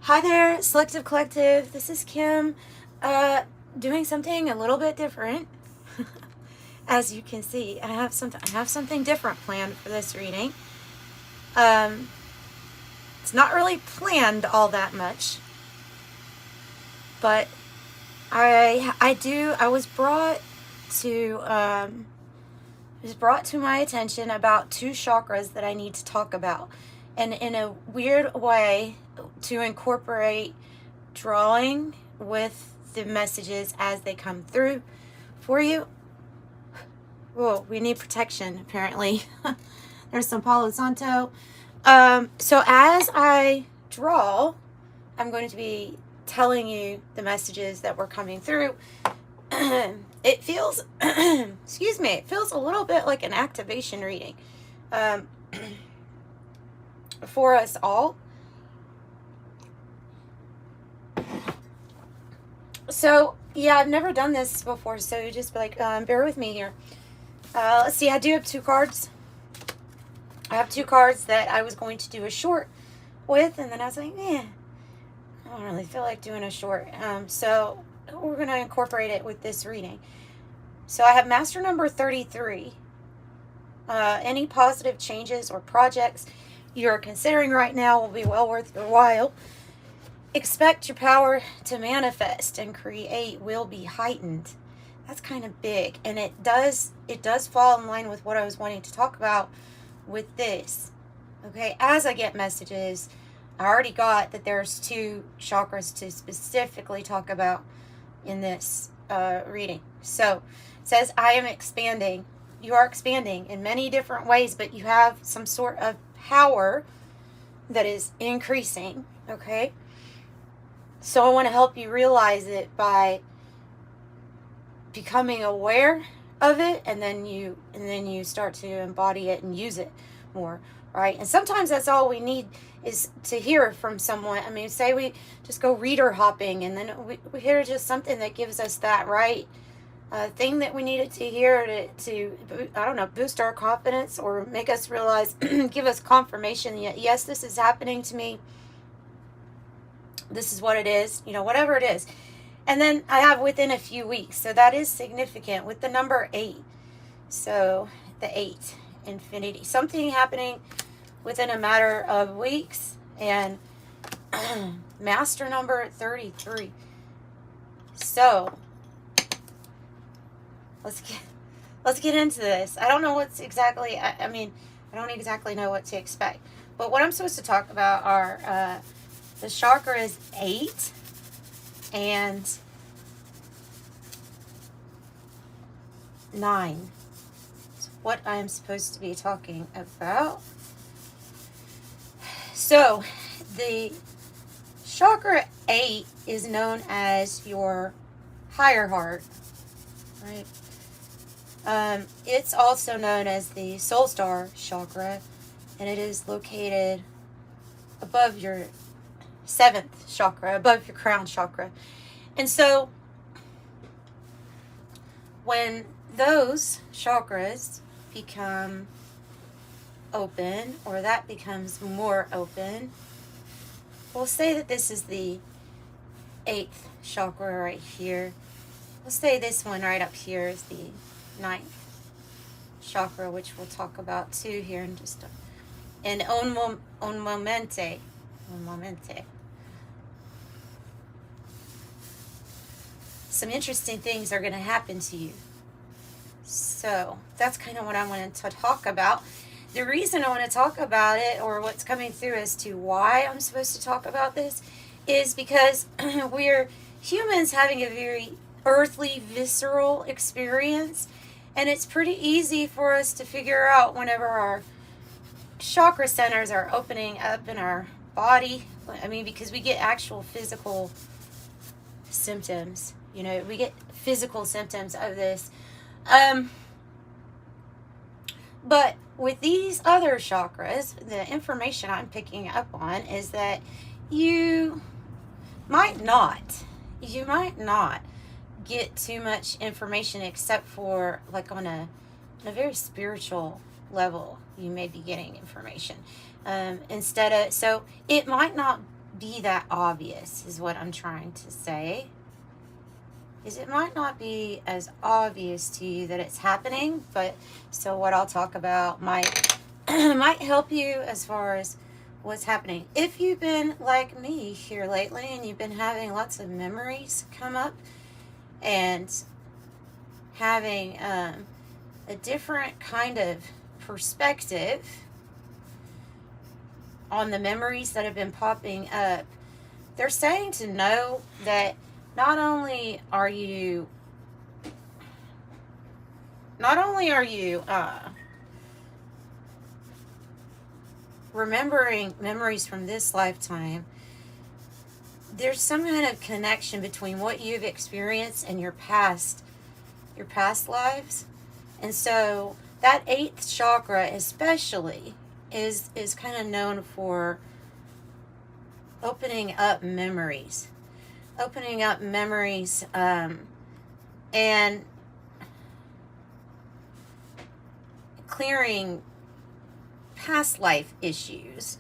Hi there, Selective Collective. This is Kim, doing something a little bit different. As you can see, I have something different planned for this reading. It's not really planned all that much, but I was brought to my attention about two chakras that I need to talk about, and in a weird way to incorporate drawing with the messages as they come through for you. Whoa, we need protection, apparently. There's some Palo Santo. So as I draw, I'm going to be telling you the messages that were coming through. It feels, excuse me, it feels a little bit like an activation reading for us all. So, yeah, I've never done this before, so you just be like, bear with me here. Let's see, I do have two cards. I have two cards that I was going to do a short with, and then I was like, I don't really feel like doing a short. So we're going to incorporate it with this reading. So I have master number 33. Any positive changes or projects you're considering right now will be well worth your while. Expect your power to manifest and create will be heightened. That's kind of big, and it does fall in line with what I was wanting to talk about with this. Okay, as I get messages, I already got that there's two chakras to specifically talk about in this reading. So it says, I am expanding. You are expanding in many different ways, but you have some sort of power that is increasing. Okay, so I want to help you realize it by becoming aware of it, and then you start to embody it and use it more, right? And sometimes that's all we need is to hear from someone. I mean, say we just go reader hopping, and then we hear just something that gives us that right thing that we needed to hear to I don't know, boost our confidence or make us realize, give us confirmation that yes, this is happening to me. This is what it is, whatever it is. And then I have within a few weeks. So that is significant with the number 8. So the 8, infinity. Something happening within a matter of weeks. And master number 33. So let's get into this. I don't know what's exactly, I mean, I don't exactly know what to expect. But what I'm supposed to talk about are the chakra is 8. And 9 is what I'm supposed to be talking about. So the chakra 8 is known as your higher heart, right? It's also known as the soul star chakra, and it is located above your 7th chakra, above your crown chakra. And so when those chakras become open, or that becomes more open, we'll say that this is the 8th chakra right here. We'll say this one right up here is the 9th chakra, which we'll talk about too here in just un momente. Some interesting things are going to happen to you. So that's kind of what I wanted to talk about. The reason I want to talk about it, or what's coming through as to why I'm supposed to talk about this, is because we're humans having a very earthly, visceral experience, and it's pretty easy for us to figure out whenever our chakra centers are opening up in our body. I mean, because we get actual physical symptoms. We get physical symptoms of this. But with these other chakras, the information I'm picking up on is that you might not get too much information, except for like on a very spiritual level. You may be getting information so it might not be that obvious, is what I'm trying to say. Is it might not be as obvious to you that it's happening, but so what I'll talk about might might help you as far as what's happening. If you've been like me here lately and you've been having lots of memories come up and having a different kind of perspective on the memories that have been popping up, they're saying to know that not only are you remembering memories from this lifetime, there's some kind of connection between what you've experienced and your past lives. And so that 8th chakra especially is kind of known for opening up memories and clearing past life issues.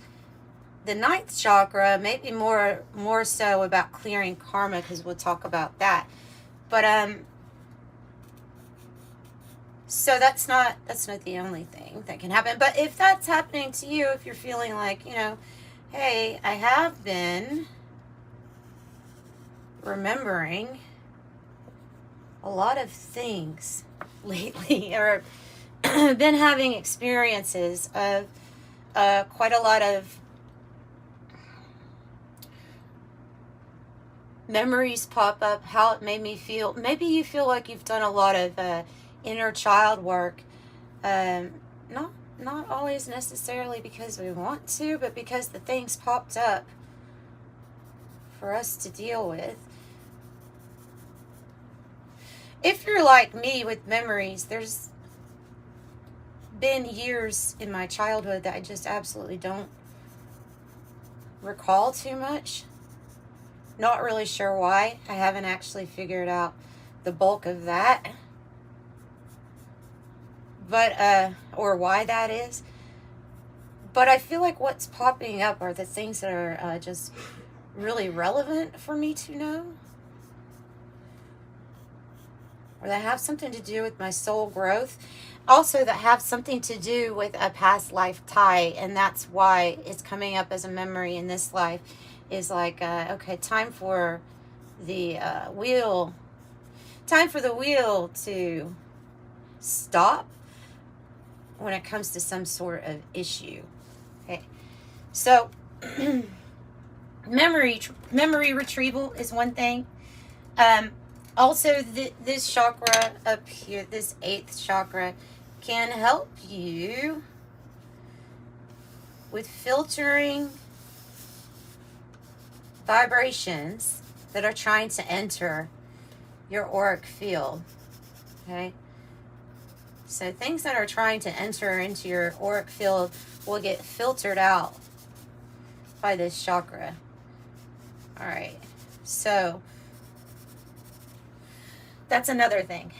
The 9th chakra may be more so about clearing karma, because we'll talk about that. But so that's not the only thing that can happen. But if that's happening to you, if you're feeling like, hey, I have been remembering a lot of things lately, or been having experiences of quite a lot of memories pop up, how it made me feel. Maybe you feel like you've done a lot of inner child work, not always necessarily because we want to, but because the things popped up for us to deal with. If you're like me with memories, there's been years in my childhood that I just absolutely don't recall too much. Not really sure why. I haven't actually figured out the bulk of that, but or why that is. But I feel like what's popping up are the things that are just really relevant for me to know, or that have something to do with my soul growth. Also, that have something to do with a past life tie, and that's why it's coming up as a memory in this life. Is like, okay, time for the wheel to stop when it comes to some sort of issue. Okay, so memory retrieval is one thing. Also, this chakra up here, this 8th chakra, can help you with filtering vibrations that are trying to enter your auric field. Okay? So things that are trying to enter into your auric field will get filtered out by this chakra. All right. So that's another thing.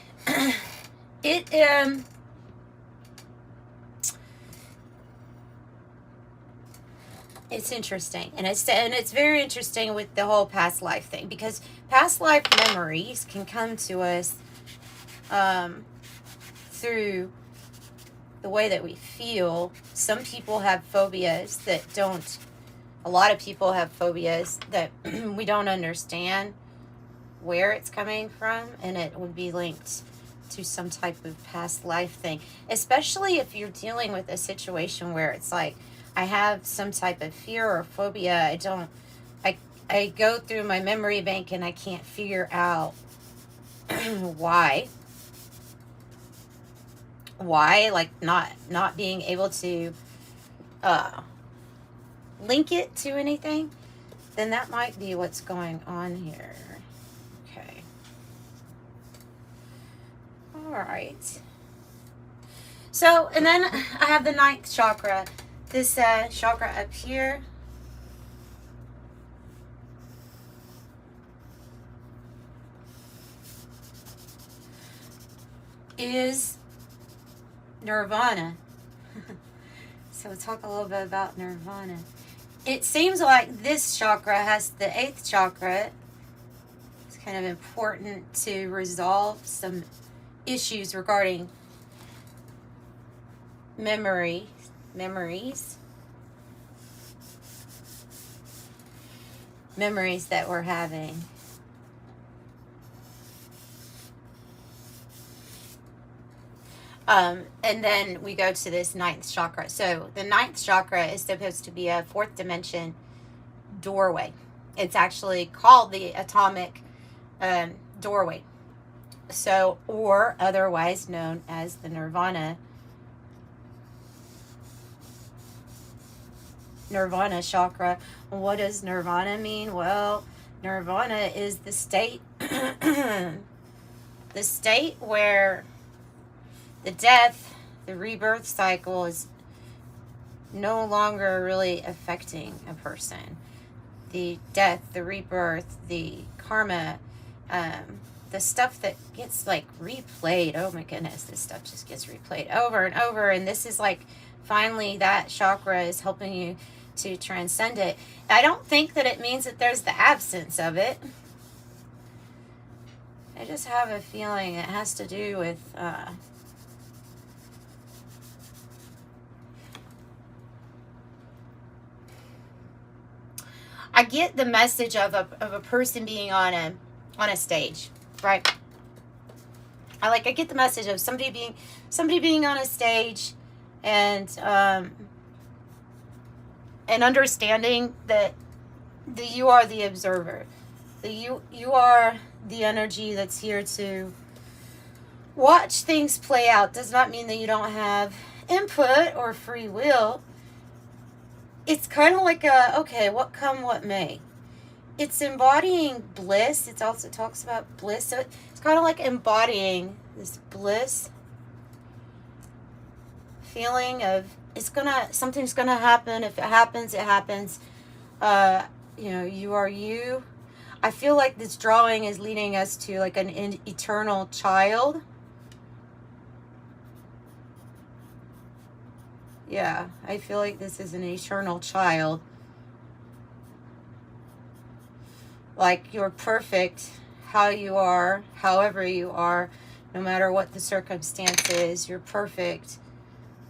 It's interesting, and it's very interesting with the whole past life thing, because past life memories can come to us through the way that we feel. Some people have phobias that don't. A lot of people have phobias that we don't understand where it's coming from, and it would be linked to some type of past life thing, especially if you're dealing with a situation where it's like, I have some type of fear or phobia. I go through my memory bank and I can't figure out why, like not being able to link it to anything, then that might be what's going on here. Okay. All right. So, and then I have the 9th chakra. This chakra up here is nirvana. So we'll talk a little bit about nirvana. it seems like this chakra has the 8th chakra. It's kind of important to resolve some issues regarding memories that we're having. And then we go to this 9th chakra. So the 9th chakra is supposed to be a 4th dimension doorway. It's actually called the atomic doorway. So, or otherwise known as the Nirvana chakra. What does Nirvana mean? Well, Nirvana is the state, the state where the death, the rebirth cycle is no longer really affecting a person. The death, the rebirth, the karma, the stuff that gets like replayed. Oh my goodness, this stuff just gets replayed over and over. And this is like, finally, that chakra is helping you to transcend it. I don't think that it means that there's the absence of it. I just have a feeling it has to do with I get the message of a person being on a stage, right? I get the message of somebody being on a stage and understanding that you are the observer, that you are the energy that's here to watch things play out. Does not mean that you don't have input or free will. It's kind of like okay, what come what may. It's embodying bliss. It also talks about bliss. So it's kind of like embodying this bliss feeling of something's gonna happen. If it happens, it happens. You are you. I feel like this drawing is leading us to like an eternal child. Yeah, I feel like this is an eternal child. Like you're perfect how you are, however you are, no matter what the circumstance is. You're perfect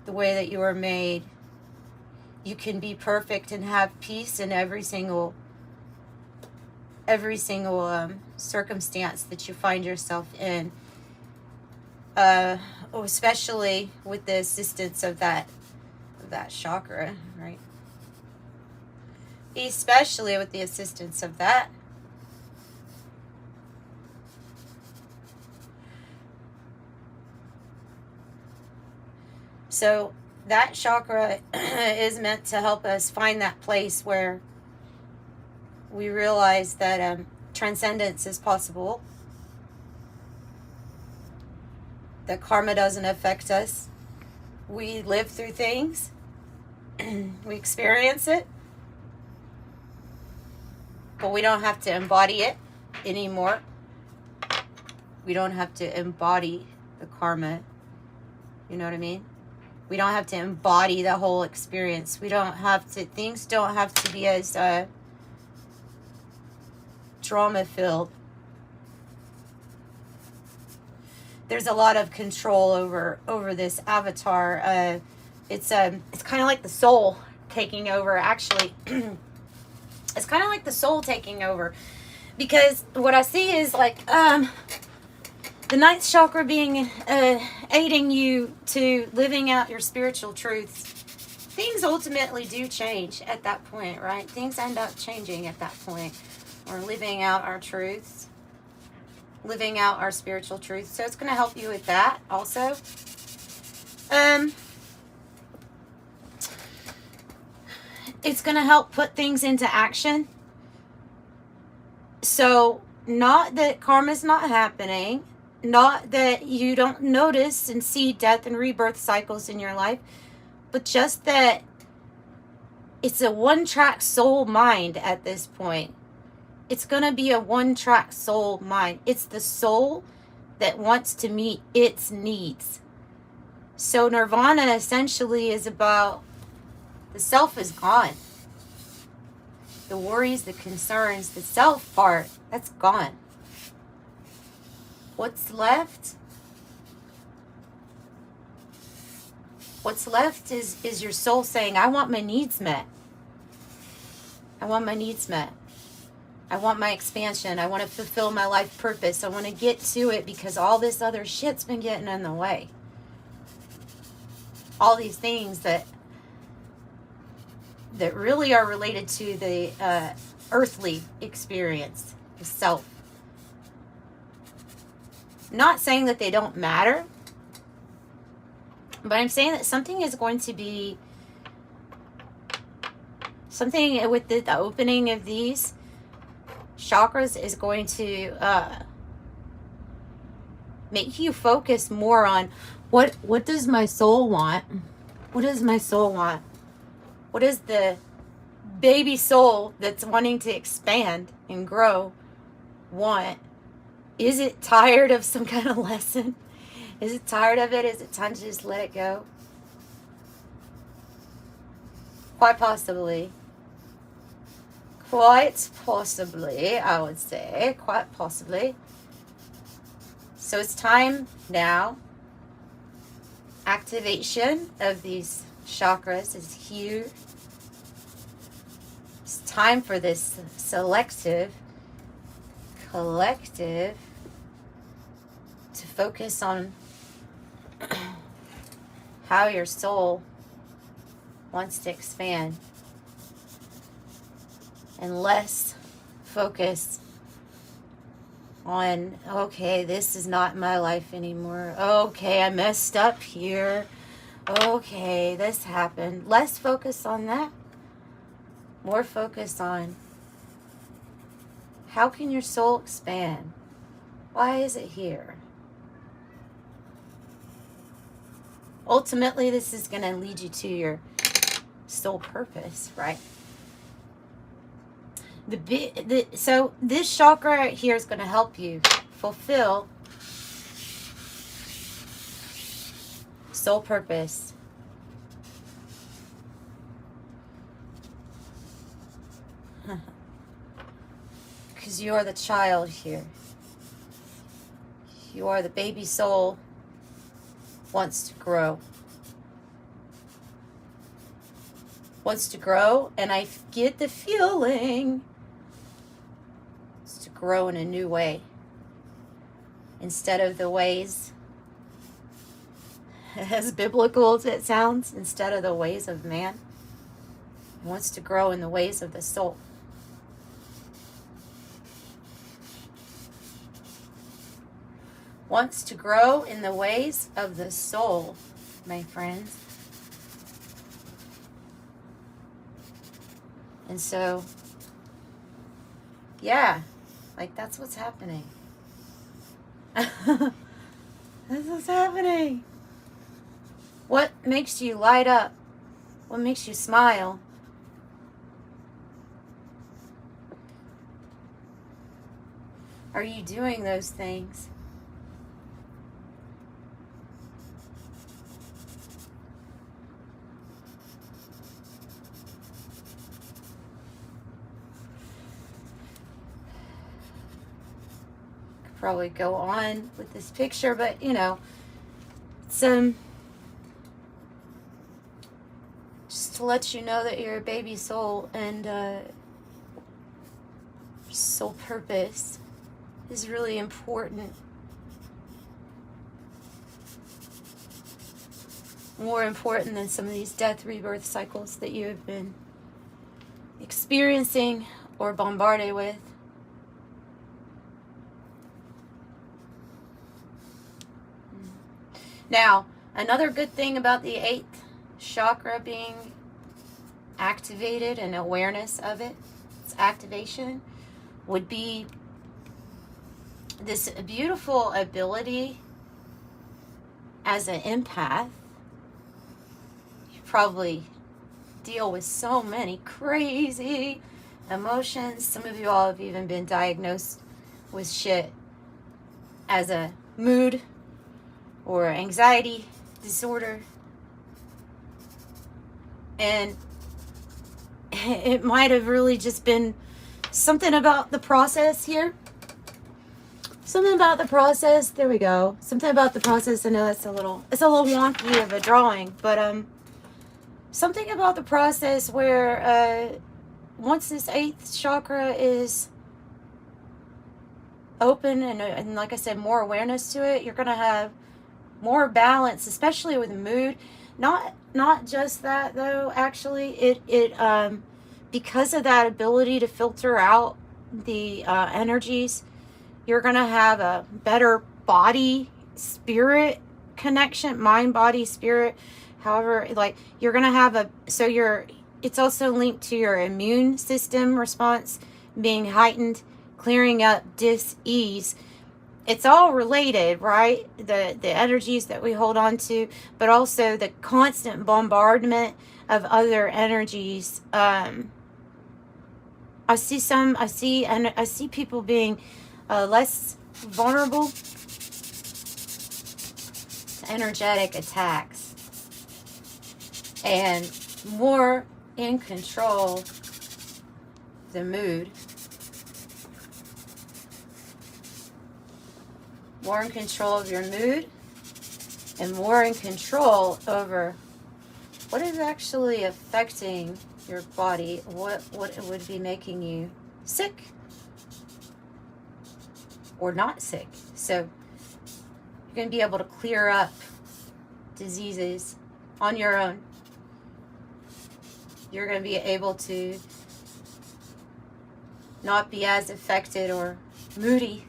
the way that you are made. You can be perfect and have peace in every single circumstance that you find yourself in. Especially with the assistance of that chakra, right? Especially with the assistance of that. So that chakra is meant to help us find that place where we realize that transcendence is possible, that karma doesn't affect us. We live through things. We experience it. But we don't have to embody it anymore. We don't have to embody the karma. You know what I mean? We don't have to embody the whole experience. Things don't have to be as trauma-filled. There's a lot of control over this avatar. It's kind of like the soul taking over, actually. It's kind of like the soul taking over, because what I see is like the 9th chakra being aiding you to living out your spiritual truths. Things ultimately do change at that point, right? Things end up changing at that point. We're living out our truths, living out our spiritual truths. So it's going to help you with that also. It's going to help put things into action. So not that karma's not happening, not that you don't notice and see death and rebirth cycles in your life, but just that it's a one-track soul mind at this point. It's going to be a one-track soul mind. It's the soul that wants to meet its needs. So nirvana essentially is about the self is gone. The worries, the concerns, the self part, that's gone. What's left? What's left is your soul saying, I want my needs met. I want my needs met. I want my expansion. I want to fulfill my life purpose. I want to get to it because all this other shit's been getting in the way. All these things that really are related to the earthly experience, the self. Not saying that they don't matter, but I'm saying that something is going to be, something with the opening of these chakras is going to make you focus more on what does my soul want? What does my soul want? What is the baby soul that's wanting to expand and grow want? Is it tired of some kind of lesson? Is it tired of it? Is it time to just let it go? Quite possibly. Quite possibly, I would say. Quite possibly. So it's time now. Activation of these chakras is here. It's time for this selective, collective to focus on how your soul wants to expand, and less focus on, okay, this is not my life anymore. Okay, I messed up here. Okay, this happened. Less focus on that. More focus on how can your soul expand? Why is it here? Ultimately, this is going to lead you to your soul purpose, right? So this chakra right here is going to help you fulfill soul purpose. Because you are the child here. You are the baby soul wants to grow. Wants to grow, and I get the feeling it's to grow in a new way. Instead of the ways, as biblical as it sounds, instead of the ways of man, it wants to grow in the ways of the soul. Wants to grow in the ways of the soul, my friends. And so, yeah, like that's what's happening. That's what's happening. What makes you light up? What makes you smile? Are you doing those things? Probably go on with this picture, but you know, it's just to let you know that you're a baby soul, and soul purpose is really important. More important than some of these death rebirth cycles that you have been experiencing or bombarded with. Now, another good thing about the 8th chakra being activated and awareness of it, its activation, would be this beautiful ability as an empath. You probably deal with so many crazy emotions. Some of you all have even been diagnosed with shit as a mood or anxiety disorder. And it might have really just been something about the process here. Something about the process. There we go. Something about the process. I know it's a little wonky of a drawing, but something about the process where once this 8th chakra is open and like I said, more awareness to it, you're gonna have more balance, especially with mood. Not just that though. Actually, it because of that ability to filter out the energies, you're going to have a better body spirit connection, mind, body, spirit. However, like you're going to have it's also linked to your immune system response being heightened, clearing up dis-ease. It's all related, right? The energies that we hold on to, but also the constant bombardment of other energies. I see people being less vulnerable to energetic attacks and more in control of the mood, more in control of your mood, and more in control over what is actually affecting your body, what it would be making you sick or not sick. So you're going to be able to clear up diseases on your own. You're going to be able to not be as affected or moody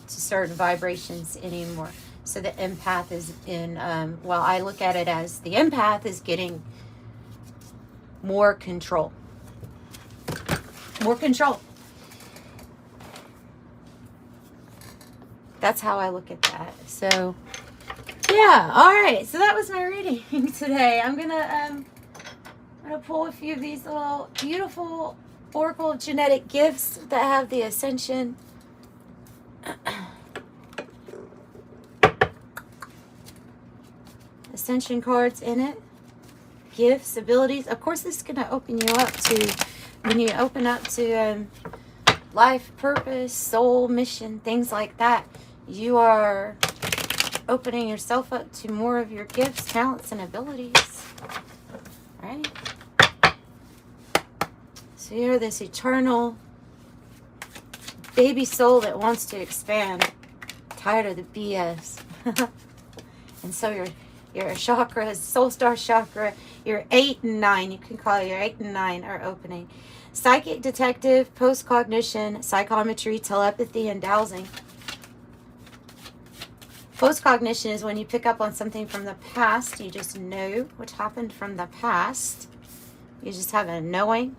to certain vibrations anymore. So the empath is in, well, I look at it as the empath is getting more control. More control. That's how I look at that. So, yeah. All right. So that was my reading today. I'm gonna pull a few of these little beautiful Oracle genetic gifts that have the Ascension. Ascension cards in it. Gifts, abilities. Of course, this is going to open you up to, when you open up to life, purpose, soul, mission, things like that, you are opening yourself up to more of your gifts, talents, and abilities. Right? So you're this eternal baby soul that wants to expand. Tired of the BS. And so your chakras, soul star chakra, your 8 and 9, you can call it your 8 and 9 are opening. Psychic detective, post-cognition, psychometry, telepathy, and dowsing. Post-cognition is when you pick up on something from the past. You just know what happened from the past. You just have a knowing.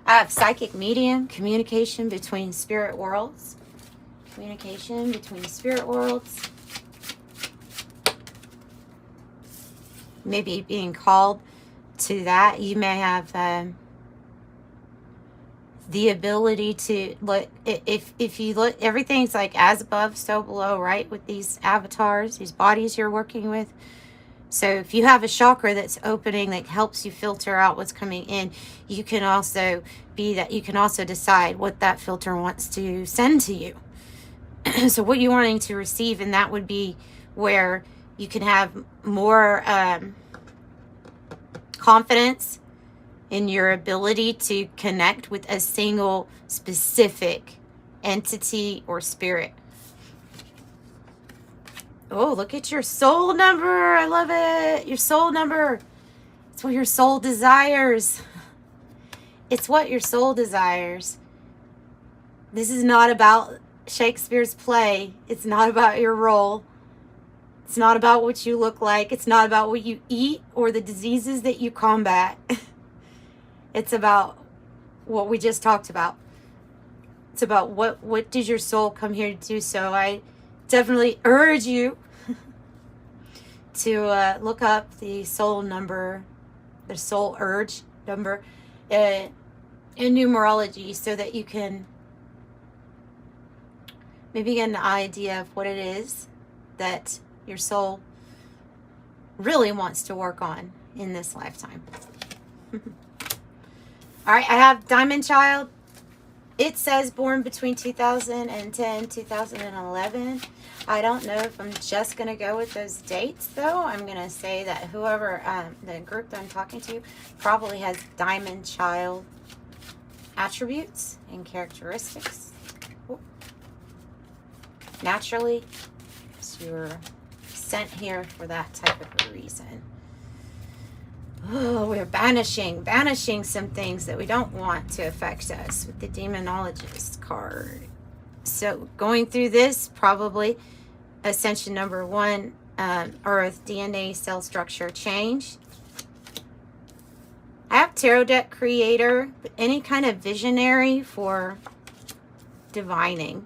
I have psychic medium, communication between spirit worlds. Communication between spirit worlds. Maybe being called to that. You may have the ability to look, if you look, everything's like as above, so below, right? With these avatars, these bodies you're working with. So if you have a chakra that's opening that helps you filter out what's coming in, you can also be that, you can also decide what that filter wants to send to you. So what you're wanting to receive, and that would be where you can have more confidence in your ability to connect with a single specific entity or spirit. Oh, look at your soul number. I love it. Your soul number. It's what your soul desires. It's what your soul desires. This is not about Shakespeare's play. It's not about your role. It's not about what you look like. It's not about what you eat or the diseases that you combat. It's about what we just talked about. It's about what does your soul come here to do. So I definitely urge you to look up the soul number, the soul urge number in numerology, so that you can maybe get an idea of what it is that your soul really wants to work on in this lifetime. All right, I have Diamond Child. It says born between 2010 2011. I don't know if I'm just going to go with those dates, though. I'm going to say that whoever, the group that I'm talking to, probably has Diamond Child attributes and characteristics. Ooh. Naturally, so you're sent here for that type of a reason. Oh, we're banishing some things that we don't want to affect us with the Demonologist card. So going through this, probably Ascension number 1, Earth, DNA, cell structure change. I have Tarot Deck Creator, but any kind of visionary for divination.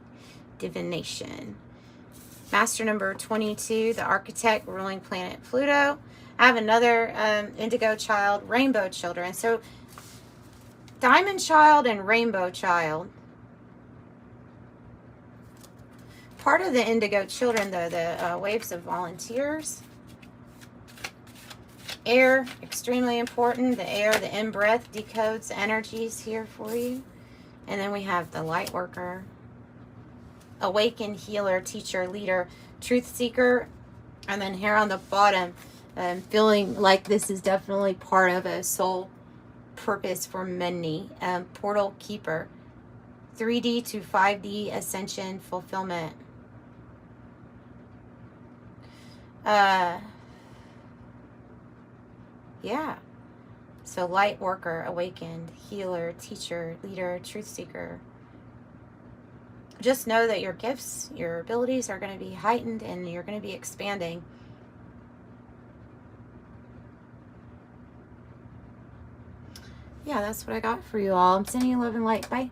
Master number 22, the Architect, ruling planet Pluto. I have another Indigo Child, Rainbow Children. So Diamond Child and Rainbow Child. Part of the Indigo Children, though, the Waves of Volunteers. Air, extremely important. The air, the in-breath decodes energies here for you. And then we have the Light Worker, Awakened, Healer, Teacher, Leader, Truth Seeker. And then here on the bottom, feeling like this is definitely part of a soul purpose for many. Portal Keeper, 3D to 5D Ascension Fulfillment. Yeah. So Light Worker, Awakened, Healer, Teacher, Leader, Truth Seeker. Just know that your gifts, your abilities are going to be heightened and you're going to be expanding. Yeah, that's what I got for you all. I'm sending you love and light. Bye.